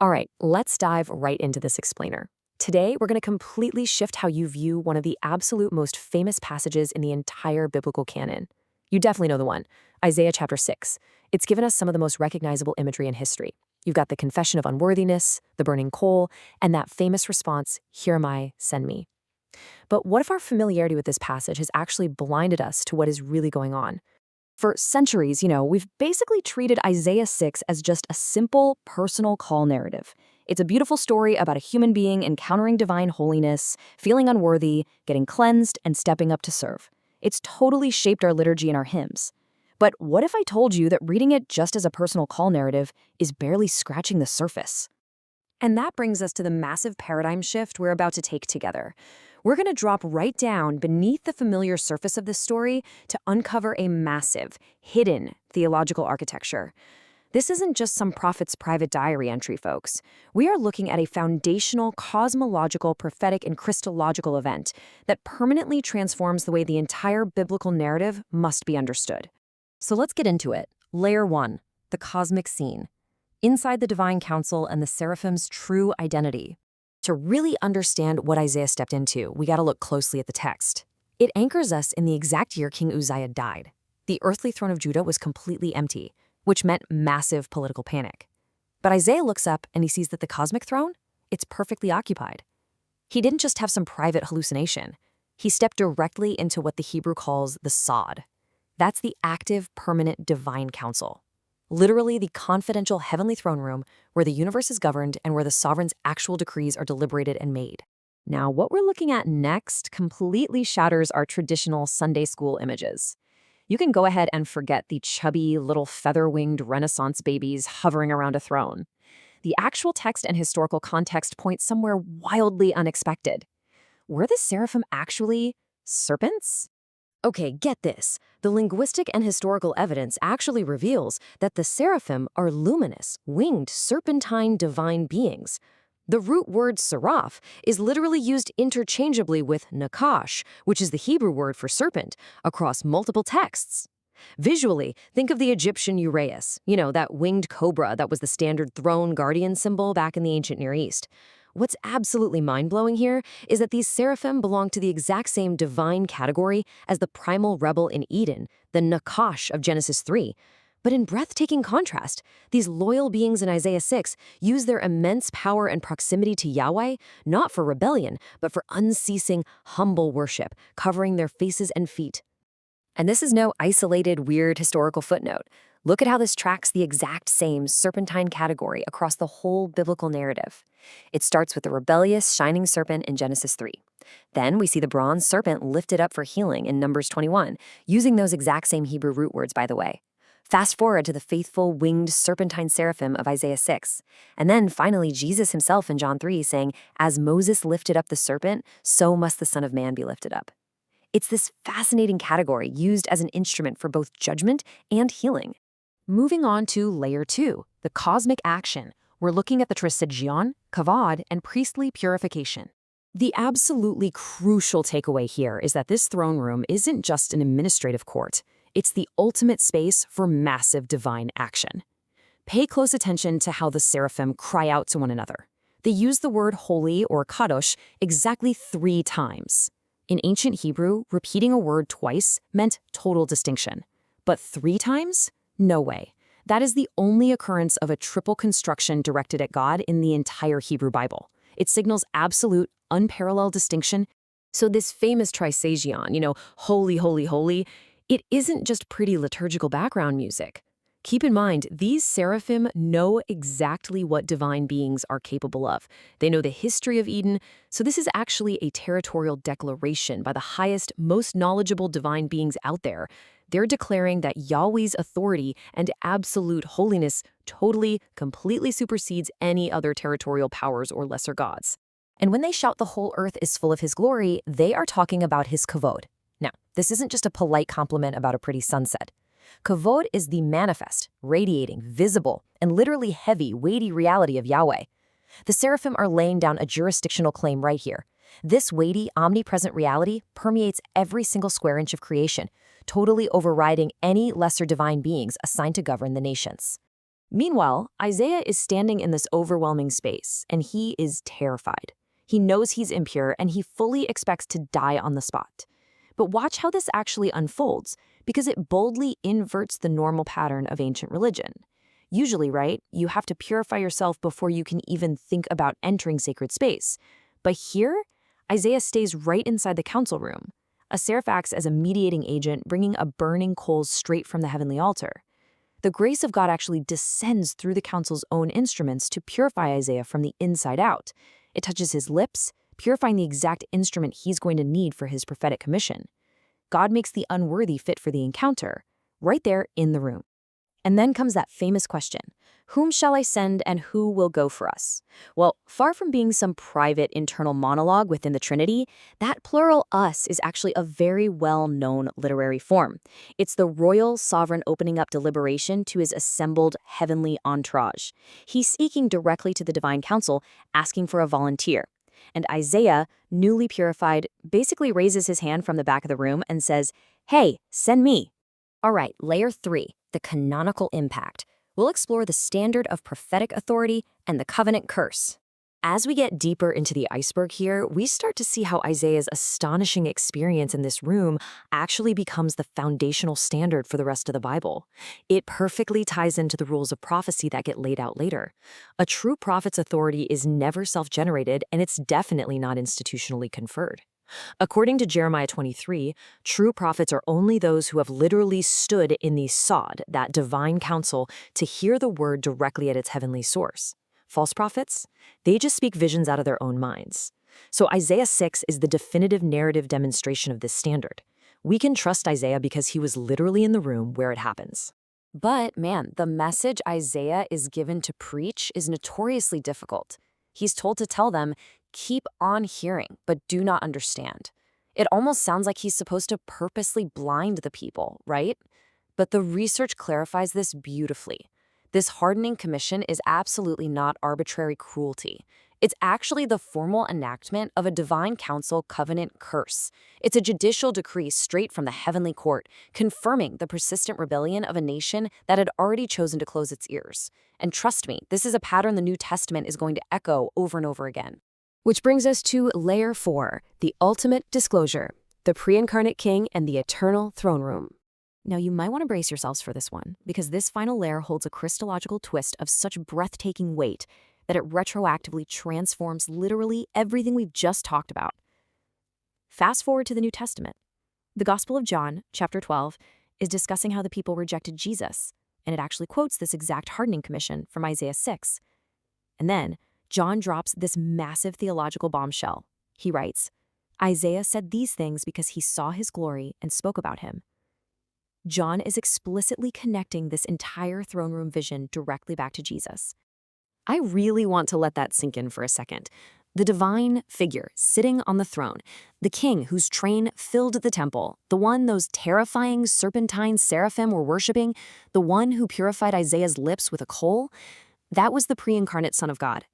All right, let's dive right into this explainer. Today, we're going to completely shift how you view one of the absolute most famous passages in the entire biblical canon. You definitely know the one, Isaiah chapter 6. It's given us some of the most recognizable imagery in history. You've got the confession of unworthiness, the burning coal, and that famous response, "Here am I, send me." But what if our familiarity with this passage has actually blinded us to what is really going on? For centuries, we've basically treated Isaiah 6 as just a simple, personal call narrative. It's a beautiful story about a human being encountering divine holiness, feeling unworthy, getting cleansed, and stepping up to serve. It's totally shaped our liturgy and our hymns. But what if I told you that reading it just as a personal call narrative is barely scratching the surface? And that brings us to the massive paradigm shift we're about to take together. We're going to drop right down beneath the familiar surface of this story to uncover a massive, hidden theological architecture. This isn't just some prophet's private diary entry, folks. We are looking at a foundational, cosmological, prophetic, and Christological event that permanently transforms the way the entire biblical narrative must be understood. So let's get into it. Layer 1, the cosmic scene. Inside the divine council and the seraphim's true identity. To really understand what Isaiah stepped into, we got to look closely at the text. It anchors us in the exact year King Uzziah died. The earthly throne of Judah was completely empty, which meant massive political panic. But Isaiah looks up and he sees that the cosmic throne, it's perfectly occupied. He didn't just have some private hallucination. He stepped directly into what the Hebrew calls the Sod. That's the active, permanent divine council. Literally the confidential heavenly throne room where the universe is governed and where the sovereign's actual decrees are deliberated and made. Now, what we're looking at next completely shatters our traditional Sunday school images. You can go ahead and forget the chubby little feather-winged Renaissance babies hovering around a throne. The actual text and historical context point somewhere wildly unexpected. Were the seraphim actually serpents? Okay, get this. The linguistic and historical evidence actually reveals that the seraphim are luminous, winged, serpentine divine beings. The root word seraph is literally used interchangeably with nakash, which is the Hebrew word for serpent, across multiple texts. Visually, think of the Egyptian uraeus, that winged cobra that was the standard throne guardian symbol back in the ancient Near East. What's absolutely mind-blowing here is that these seraphim belong to the exact same divine category as the primal rebel in Eden, the Nakash of Genesis 3. But in breathtaking contrast, these loyal beings in Isaiah 6 use their immense power and proximity to Yahweh not for rebellion, but for unceasing, humble worship, covering their faces and feet. And this is no isolated, weird historical footnote. Look at how this tracks the exact same serpentine category across the whole biblical narrative. It starts with the rebellious, shining serpent in Genesis 3. Then we see the bronze serpent lifted up for healing in Numbers 21, using those exact same Hebrew root words, by the way. Fast forward to the faithful, winged serpentine seraphim of Isaiah 6. And then finally, Jesus himself in John 3 saying, "As Moses lifted up the serpent, so must the Son of Man be lifted up." It's this fascinating category used as an instrument for both judgment and healing. Moving on to layer 2, the cosmic action. We're looking at the trisagion, kavod, and priestly purification. The absolutely crucial takeaway here is that this throne room isn't just an administrative court. It's the ultimate space for massive divine action. Pay close attention to how the seraphim cry out to one another. They use the word holy or kadosh exactly 3 times. In ancient Hebrew, repeating a word twice meant total distinction. But 3 times? No way. That is the only occurrence of a triple construction directed at God in the entire Hebrew Bible. It signals absolute, unparalleled distinction. So this famous trisagion, holy, holy, holy, it isn't just pretty liturgical background music. Keep in mind, these seraphim know exactly what divine beings are capable of. They know the history of Eden, so this is actually a territorial declaration by the highest, most knowledgeable divine beings out there. They're declaring that Yahweh's authority and absolute holiness totally, completely supersedes any other territorial powers or lesser gods. And when they shout the whole earth is full of his glory, they are talking about his kavod. Now, this isn't just a polite compliment about a pretty sunset. Kavod is the manifest, radiating, visible, and literally heavy, weighty reality of Yahweh. The seraphim are laying down a jurisdictional claim right here. This weighty, omnipresent reality permeates every single square inch of creation, totally overriding any lesser divine beings assigned to govern the nations. Meanwhile, Isaiah is standing in this overwhelming space, and he is terrified. He knows he's impure, and he fully expects to die on the spot. But watch how this actually unfolds, because it boldly inverts the normal pattern of ancient religion. Usually, right, you have to purify yourself before you can even think about entering sacred space. But here, Isaiah stays right inside the council room. A seraph acts as a mediating agent, bringing a burning coals straight from the heavenly altar. The grace of God actually descends through the council's own instruments to purify Isaiah from the inside out. It touches his lips, purifying the exact instrument he's going to need for his prophetic commission. God makes the unworthy fit for the encounter, right there in the room. And then comes that famous question, whom shall I send and who will go for us? Well, far from being some private internal monologue within the Trinity, that plural us is actually a very well-known literary form. It's the royal sovereign opening up deliberation to his assembled heavenly entourage. He's speaking directly to the divine council, asking for a volunteer. And Isaiah, newly purified, basically raises his hand from the back of the room and says, "Hey, send me." All right, layer 3, the canonical impact. We'll explore the standard of prophetic authority and the covenant curse. As we get deeper into the iceberg here, we start to see how Isaiah's astonishing experience in this room actually becomes the foundational standard for the rest of the Bible. It perfectly ties into the rules of prophecy that get laid out later. A true prophet's authority is never self-generated, and it's definitely not institutionally conferred. According to Jeremiah 23, true prophets are only those who have literally stood in the sod, that divine counsel, to hear the word directly at its heavenly source. False prophets? They just speak visions out of their own minds. So Isaiah 6 is the definitive narrative demonstration of this standard. We can trust Isaiah because he was literally in the room where it happens. But man, the message Isaiah is given to preach is notoriously difficult. He's told to tell them, keep on hearing, but do not understand. It almost sounds like he's supposed to purposely blind the people, right? But the research clarifies this beautifully. This hardening commission is absolutely not arbitrary cruelty. It's actually the formal enactment of a divine council covenant curse. It's a judicial decree straight from the heavenly court, confirming the persistent rebellion of a nation that had already chosen to close its ears. And trust me, this is a pattern the New Testament is going to echo over and over again. Which brings us to layer 4, the ultimate disclosure, the pre-incarnate king and the eternal throne room. Now, you might want to brace yourselves for this one, because this final layer holds a Christological twist of such breathtaking weight that it retroactively transforms literally everything we've just talked about. Fast forward to the New Testament. The Gospel of John, chapter 12, is discussing how the people rejected Jesus, and it actually quotes this exact hardening commission from Isaiah 6. And then, John drops this massive theological bombshell. He writes, Isaiah said these things because he saw his glory and spoke about him. John is explicitly connecting this entire throne room vision directly back to Jesus. I really want to let that sink in for a second. The divine figure sitting on the throne, the king whose train filled the temple, the one those terrifying serpentine seraphim were worshiping, the one who purified Isaiah's lips with a coal, that was the pre-incarnate Son of God,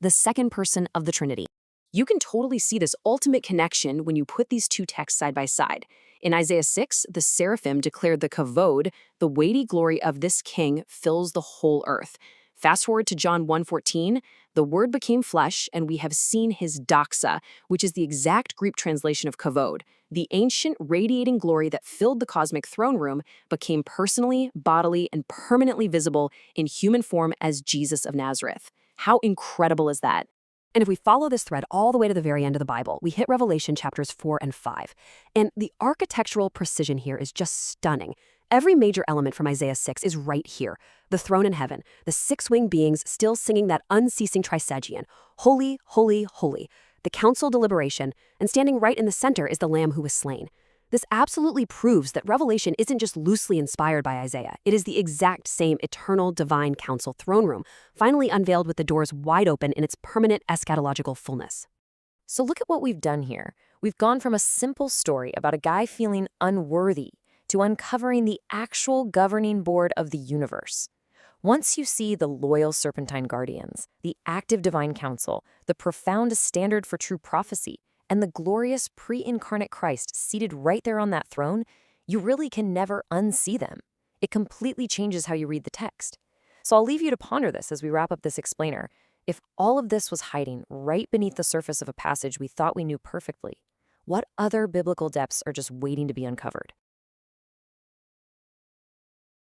the second person of the Trinity. You can totally see this ultimate connection when you put these two texts side by side. In Isaiah 6, the seraphim declared the kavod, the weighty glory of this king fills the whole earth. Fast forward to John 1:14, the word became flesh, and we have seen his doxa, which is the exact Greek translation of kavod. The ancient radiating glory that filled the cosmic throne room became personally, bodily, and permanently visible in human form as Jesus of Nazareth. How incredible is that? And if we follow this thread all the way to the very end of the Bible, we hit Revelation chapters 4 and 5. And the architectural precision here is just stunning. Every major element from Isaiah 6 is right here. The throne in heaven, the six-winged beings still singing that unceasing trisagion, holy, holy, holy, the council deliberation, and standing right in the center is the Lamb who was slain. This absolutely proves that Revelation isn't just loosely inspired by Isaiah. It is the exact same eternal divine council throne room, finally unveiled with the doors wide open in its permanent eschatological fullness. So look at what we've done here. We've gone from a simple story about a guy feeling unworthy to uncovering the actual governing board of the universe. Once you see the loyal serpentine guardians, the active divine council, the profound standard for true prophecy, and the glorious pre-incarnate Christ seated right there on that throne, you really can never unsee them. It completely changes how you read the text. So I'll leave you to ponder this as we wrap up this explainer. If all of this was hiding right beneath the surface of a passage we thought we knew perfectly, what other biblical depths are just waiting to be uncovered?